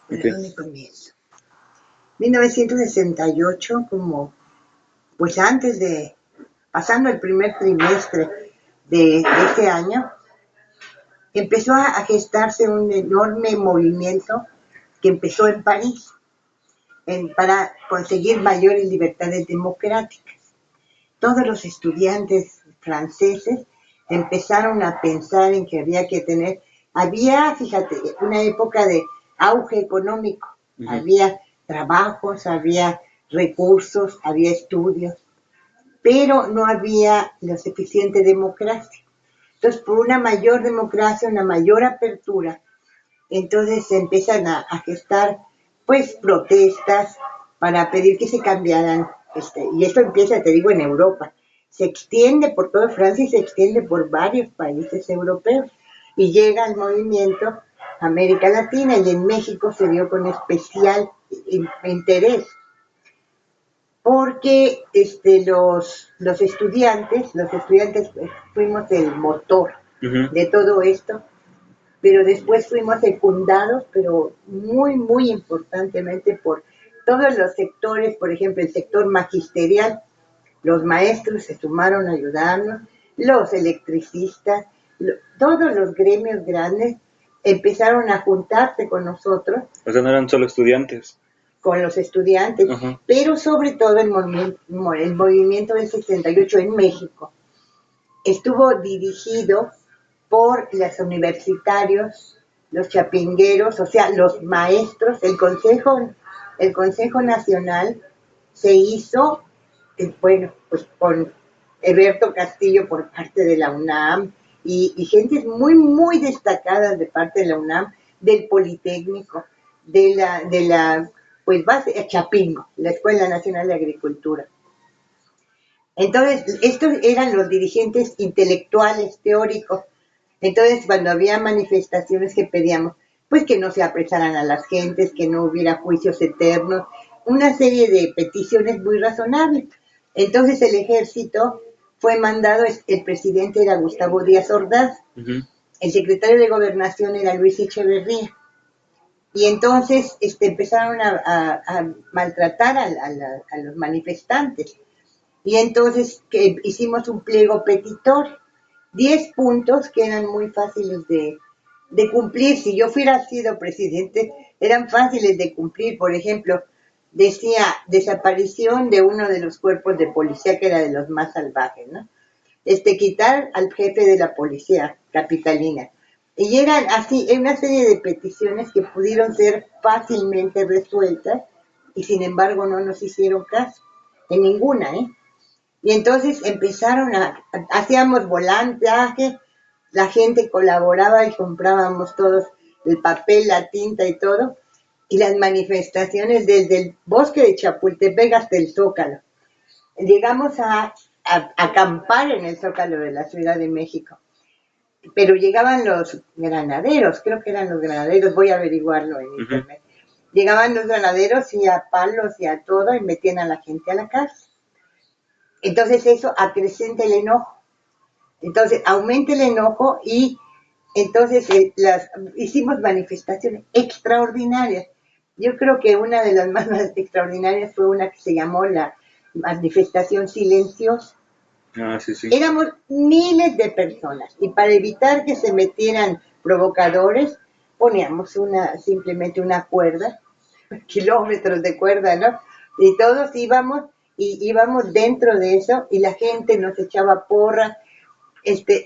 Bueno, Ok. ¿dónde comienzo? 1968, como pues antes de, pasando el primer trimestre de ese año, empezó a gestarse un enorme movimiento que empezó en París para conseguir mayores libertades democráticas. Todos los estudiantes franceses empezaron a pensar en que había que tener, fíjate, una época de auge económico, Ujú. había trabajos, había recursos, había estudios, pero no había la suficiente democracia. Entonces, por una mayor democracia, una mayor apertura, entonces se empiezan a gestar pues protestas para pedir que se cambiaran, y esto empieza, te digo, en Europa, se extiende por toda Francia y se extiende por varios países europeos y llega al movimiento a América Latina, y en México se dio con especial interés porque los estudiantes fuimos el motor Ujú. de todo esto, pero después fuimos secundados, pero muy, muy importantemente por todos los sectores, por ejemplo, el sector magisterial, los maestros se sumaron a ayudarnos, los electricistas, todos los gremios grandes empezaron a juntarse con nosotros, O sea, no eran solo estudiantes. con los estudiantes, Ajá. pero sobre todo el movimiento del 68 en México estuvo dirigido por los universitarios, los chapingueros, o sea, los maestros. El Consejo Nacional se hizo, bueno, pues con Eberto Castillo por parte de la UNAM y gentes muy, muy destacadas de parte de la UNAM, del Politécnico, de la pues base, Chapingo, la Escuela Nacional de Agricultura. Entonces, estos eran los dirigentes intelectuales, teóricos. Entonces, cuando había manifestaciones que pedíamos, pues que no se apresaran a las gentes, que no hubiera juicios eternos, una serie de peticiones muy razonables. Entonces, el ejército fue mandado, el presidente era Gustavo Díaz Ordaz, Ujú. el secretario de Gobernación era Luis Echeverría, y entonces empezaron a maltratar a los manifestantes. Y entonces hicimos un pliego petitor, 10 puntos que eran muy fáciles de cumplir. Si yo hubiera sido presidente, eran fáciles de cumplir. Por ejemplo, decía desaparición de uno de los cuerpos de policía, que era de los más salvajes, ¿no? Quitar al jefe de la policía capitalina. Y eran así, una serie de peticiones que pudieron ser fácilmente resueltas, y sin embargo no nos hicieron caso, en ninguna, ¿eh? Y entonces hacíamos volantaje, la gente colaboraba y comprábamos todos el papel, la tinta y todo, y las manifestaciones desde el bosque de Chapultepec hasta el Zócalo. Llegamos a acampar en el Zócalo de la Ciudad de México, pero llegaban los granaderos, creo que eran los granaderos, voy a averiguarlo en Ujú. internet. Llegaban los granaderos y a palos y a todo, y metían a la gente a la cárcel. Entonces eso acrecenta el enojo. Entonces aumenta el enojo, y entonces hicimos manifestaciones extraordinarias. Yo creo que una de las más extraordinarias fue una que se llamó la manifestación silenciosa. Ah, sí, sí. Éramos miles de personas, y para evitar que se metieran provocadores poníamos simplemente una cuerda, kilómetros de cuerda, ¿no? Y todos íbamos dentro de eso, y la gente nos echaba porra,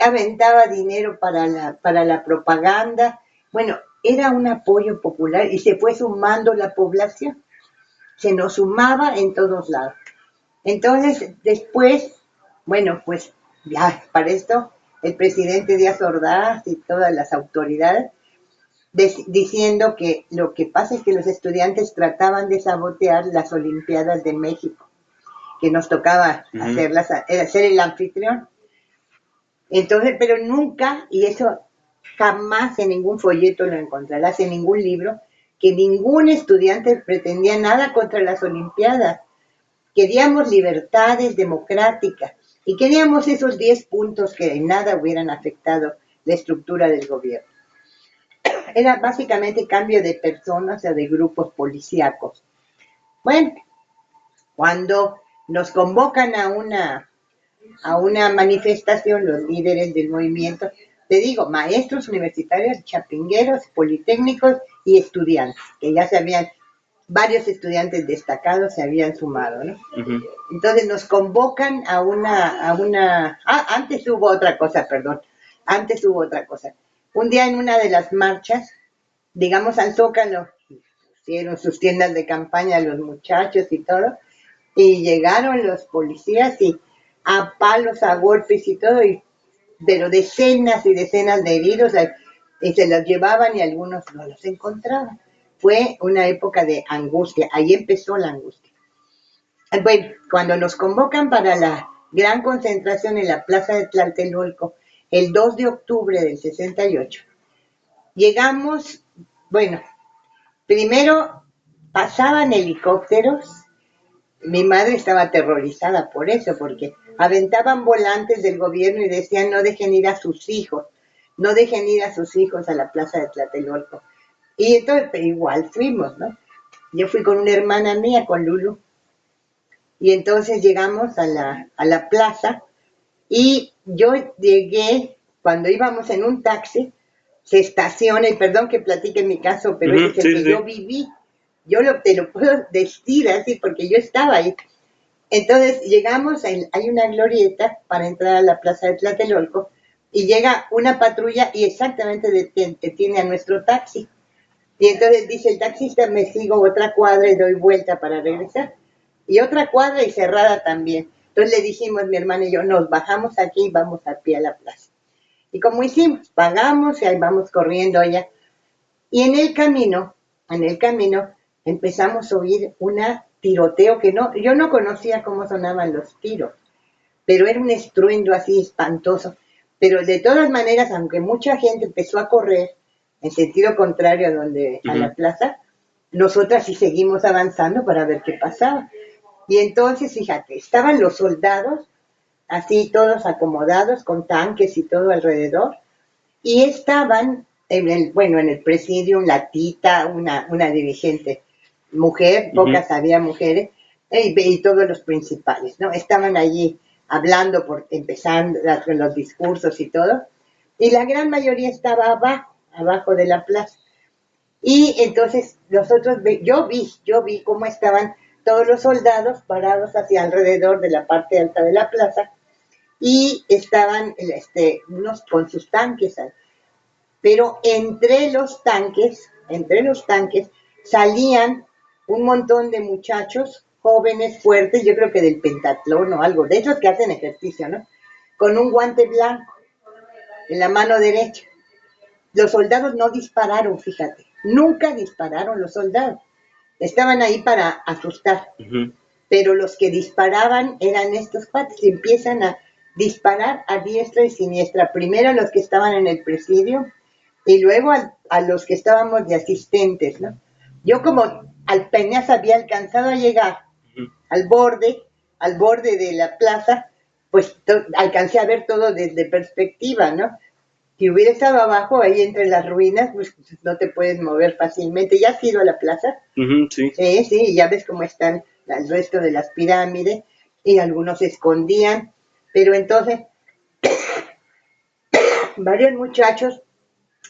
aventaba dinero para la propaganda. Bueno, era un apoyo popular y se fue sumando la población, se nos sumaba en todos lados. Entonces, después, bueno, pues ya para esto, el presidente Díaz Ordaz y todas las autoridades diciendo que lo que pasa es que los estudiantes trataban de sabotear las Olimpiadas de México, que nos tocaba Ujú. ser el anfitrión. Entonces, pero nunca, y eso jamás en ningún folleto lo encontrarás, en ningún libro, que ningún estudiante pretendía nada contra las Olimpiadas. Queríamos libertades democráticas y queríamos esos 10 puntos que en nada hubieran afectado la estructura del gobierno. Era básicamente cambio de personas o de grupos policíacos. Bueno, cuando nos convocan a una manifestación los líderes del movimiento, te digo, maestros universitarios, chapingueros, politécnicos y estudiantes, que ya se habían, varios estudiantes destacados se habían sumado, ¿no? Ujú. Entonces nos convocan antes hubo otra cosa, perdón, antes hubo otra cosa. Un día en una de las marchas, digamos al Zócalo, hicieron sus tiendas de campaña los muchachos y todo, y llegaron los policías y a palos, a golpes y todo, pero decenas y decenas de heridos, y se los llevaban y algunos no los encontraban. Fue una época de angustia, ahí empezó la angustia. Bueno, cuando nos convocan para la gran concentración en la plaza de Tlatelolco, el 2 de octubre del 68, llegamos, bueno, primero pasaban helicópteros. Mi madre estaba aterrorizada por eso, porque aventaban volantes del gobierno y decían no dejen ir a sus hijos, no dejen ir a sus hijos a la plaza de Tlatelolco. Y entonces igual fuimos, ¿no? Yo fui con una hermana mía, con Lulu, y entonces llegamos a la plaza y yo llegué, cuando íbamos en un taxi, se estaciona, y perdón que platique mi caso, pero ese Ujú, es el sí, que sí, yo sí. viví. Te lo puedo decir así porque yo estaba ahí. Entonces llegamos, hay una glorieta para entrar a la plaza de Tlatelolco y llega una patrulla y exactamente detiene a nuestro taxi. Y entonces dice el taxista, me sigo otra cuadra y doy vuelta para regresar. Y otra cuadra y cerrada también. Entonces le dijimos, mi hermana y yo, nos bajamos aquí y vamos a pie a la plaza. Y como hicimos, pagamos y ahí vamos corriendo allá. Y en el camino, empezamos a oír una tiroteo que no, yo no conocía cómo sonaban los tiros, pero era un estruendo así espantoso. Pero de todas maneras, aunque mucha gente empezó a correr en sentido contrario a la Ujú. plaza, nosotras sí seguimos avanzando para ver qué pasaba. Y entonces, fíjate, estaban los soldados, así todos acomodados, con tanques y todo alrededor, y estaban en el presidium la tita, una dirigente mujer, Ujú. pocas había mujeres, y todos los principales, ¿no? Estaban allí hablando, empezando con los discursos y todo, y la gran mayoría estaba abajo de la plaza. Y entonces yo vi cómo estaban todos los soldados parados hacia alrededor de la parte alta de la plaza, y estaban unos con sus tanques, pero entre los tanques salían un montón de muchachos jóvenes, fuertes, yo creo que del pentatlón o algo, de esos que hacen ejercicio, ¿no? Con un guante blanco en la mano derecha. Los soldados no dispararon, fíjate, nunca dispararon los soldados. Estaban ahí para asustar, Ujú. pero los que disparaban eran estos cuates, y empiezan a disparar a diestra y siniestra, primero a los que estaban en el presidio y luego a los que estábamos de asistentes, ¿no? Yo como apenas había alcanzado a llegar Ujú. al borde, al borde de la plaza, pues alcancé a ver todo desde perspectiva, ¿no? Si hubiera estado abajo, ahí entre las ruinas, pues no te puedes mover fácilmente. ¿Ya has ido a la plaza? Ujú, sí. Sí, sí, ya ves cómo están el resto de las pirámides, y algunos se escondían, pero entonces varios muchachos,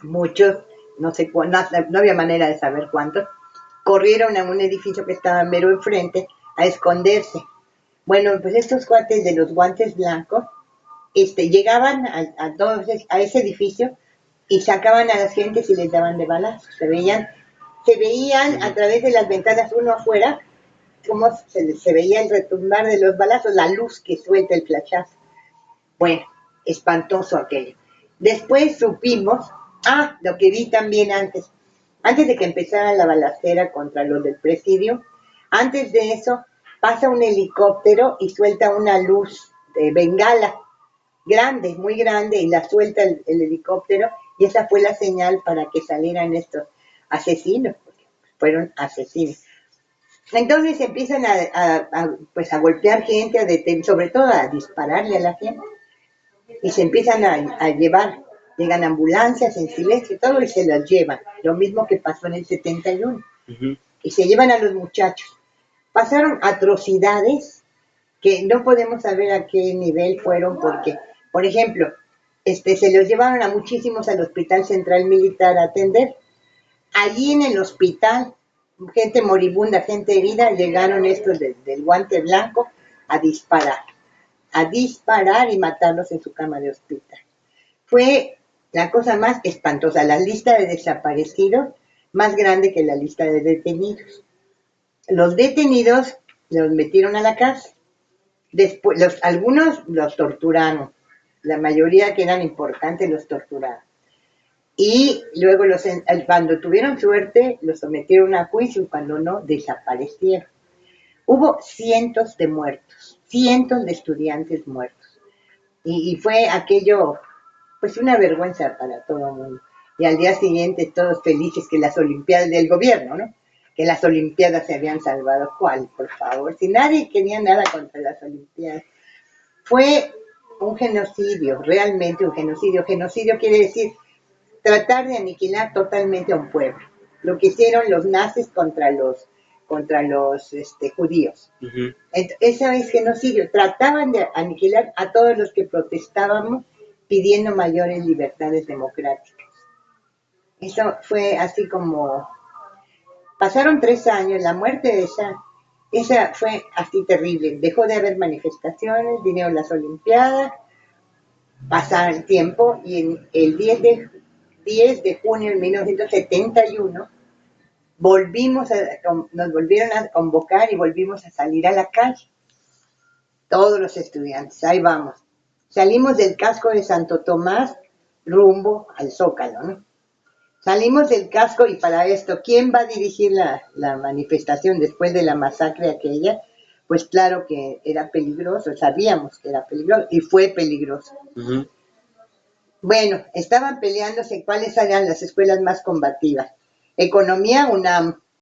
muchos, no sé cuántos, no había manera de saber cuántos, corrieron a un edificio que estaba mero enfrente a esconderse. Bueno, pues estos cuates de los guantes blancos llegaban a ese edificio y sacaban a las gentes y les daban de balazos. Se veían a Ujú. través de las ventanas, uno afuera, cómo se veía el retumbar de los balazos, la luz que suelta el flachazo. Bueno, espantoso aquello. Después supimos, lo que vi también antes de que empezara la balacera contra los del presidio, antes de eso pasa un helicóptero y suelta una luz de bengala, grande, muy grande, y la suelta el helicóptero, y esa fue la señal para que salieran estos asesinos, porque fueron asesinos. Entonces empiezan pues a golpear gente, sobre todo a dispararle a la gente, y se empiezan a llevar. Llegan ambulancias en silencio, todo y se los llevan. Lo mismo que pasó en el 71. Y se llevan a los muchachos. Pasaron atrocidades que no podemos saber a qué nivel fueron porque, por ejemplo, se los llevaron a muchísimos al Hospital Central Militar a atender. Allí en el hospital, gente moribunda, gente herida, llegaron estos del guante blanco a disparar y matarlos en su cama de hospital. Fue la cosa más espantosa, la lista de desaparecidos más grande que la lista de detenidos. Los detenidos los metieron a la cárcel. Después, algunos los torturaron, la mayoría que eran importantes los torturaron. Y luego cuando tuvieron suerte los sometieron a juicio y cuando no, desaparecieron. Hubo cientos de muertos, cientos de estudiantes muertos. Y fue aquello, pues una vergüenza para todo el mundo. Y al día siguiente todos felices que las Olimpiadas del gobierno, ¿no? Que las Olimpiadas se habían salvado. ¿Cuál, por favor? Si nadie quería nada contra las Olimpiadas. Fue un genocidio, realmente un genocidio. Genocidio quiere decir tratar de aniquilar totalmente a un pueblo. Lo que hicieron los nazis contra los judíos. Eso es genocidio. Trataban de aniquilar a todos los que protestábamos pidiendo mayores libertades democráticas. Eso fue así como... Pasaron 3 años, la muerte de esa fue así terrible. Dejó de haber manifestaciones, vinieron las Olimpiadas, pasaba el tiempo y en el 10 de junio de 1971 nos volvieron a convocar y volvimos a salir a la calle. Todos los estudiantes, ahí vamos. Salimos del casco de Santo Tomás rumbo al Zócalo, ¿no? Salimos del casco y para esto, ¿quién va a dirigir la manifestación después de la masacre aquella? Pues claro que era peligroso, sabíamos que era peligroso y fue peligroso. Bueno, estaban peleándose cuáles eran las escuelas más combativas. Economía, UNAM.